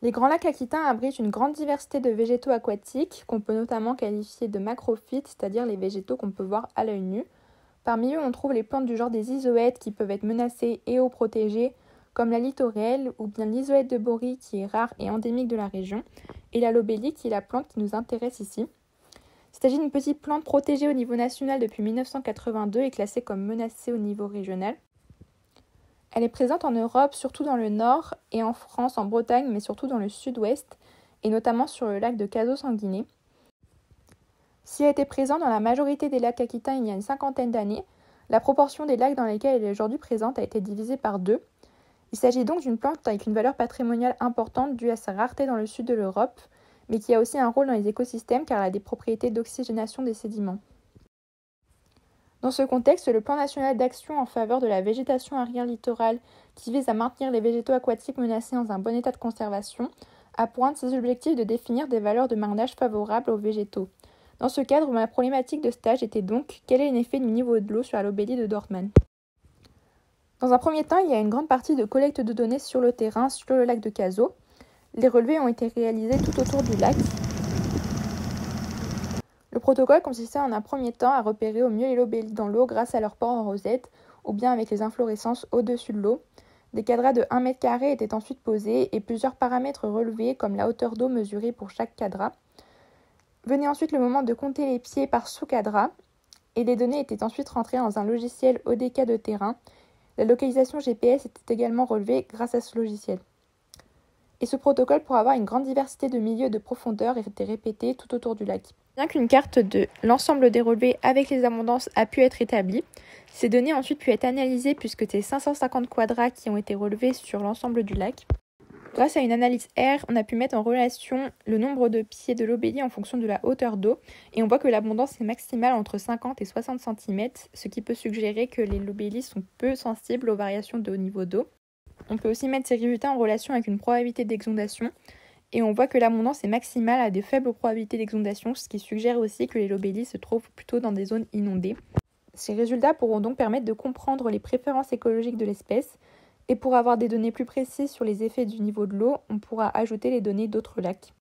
Les Grands Lacs aquitains abritent une grande diversité de végétaux aquatiques qu'on peut notamment qualifier de macrophytes, c'est-à-dire les végétaux qu'on peut voir à l'œil nu. Parmi eux, on trouve les plantes du genre des isoètes qui peuvent être menacées et ou protégées, comme la littorelle ou bien l'isoète de Bory qui est rare et endémique de la région, et la lobélie qui est la plante qui nous intéresse ici. Il s'agit d'une petite plante protégée au niveau national depuis 1982 et classée comme menacée au niveau régional. Elle est présente en Europe, surtout dans le nord, et en France, en Bretagne, mais surtout dans le sud-ouest, et notamment sur le lac de Cazaux-Sanguinet. Si elle était présente dans la majorité des lacs aquitains il y a une cinquantaine d'années, la proportion des lacs dans lesquels elle est aujourd'hui présente a été divisée par 2. Il s'agit donc d'une plante avec une valeur patrimoniale importante due à sa rareté dans le sud de l'Europe, mais qui a aussi un rôle dans les écosystèmes car elle a des propriétés d'oxygénation des sédiments. Dans ce contexte, le plan national d'action en faveur de la végétation arrière littorale, qui vise à maintenir les végétaux aquatiques menacés dans un bon état de conservation, a pour un de ses objectifs de définir des valeurs de marnage favorables aux végétaux. Dans ce cadre, ma problématique de stage était donc quel est l'effet du niveau de l'eau sur la lobélie de Dortmann. Dans un premier temps, il y a une grande partie de collecte de données sur le terrain, sur le lac de Cazaux. Les relevés ont été réalisés tout autour du lac. Le protocole consistait en un premier temps à repérer au mieux les lobélies dans l'eau grâce à leur port en rosette, ou bien avec les inflorescences au-dessus de l'eau. Des cadras de 1 mètre carré étaient ensuite posés et plusieurs paramètres relevés comme la hauteur d'eau mesurée pour chaque cadra. Venait ensuite le moment de compter les pieds par sous-cadra et les données étaient ensuite rentrées dans un logiciel ODK de terrain. La localisation GPS était également relevée grâce à ce logiciel. Et ce protocole, pour avoir une grande diversité de milieux et de profondeur, était répété tout autour du lac. Bien qu'une carte de l'ensemble des relevés avec les abondances a pu être établie, ces données ont ensuite pu être analysées puisque c'est 550 quadrats qui ont été relevés sur l'ensemble du lac. Grâce à une analyse R, on a pu mettre en relation le nombre de pieds de lobélie en fonction de la hauteur d'eau et on voit que l'abondance est maximale entre 50 et 60 cm, ce qui peut suggérer que les lobélies sont peu sensibles aux variations de haut niveau d'eau. On peut aussi mettre ces résultats en relation avec une probabilité d'exondation et on voit que l'abondance est maximale à de faibles probabilités d'exondation, ce qui suggère aussi que les lobélies se trouvent plutôt dans des zones inondées. Ces résultats pourront donc permettre de comprendre les préférences écologiques de l'espèce et pour avoir des données plus précises sur les effets du niveau de l'eau, on pourra ajouter les données d'autres lacs.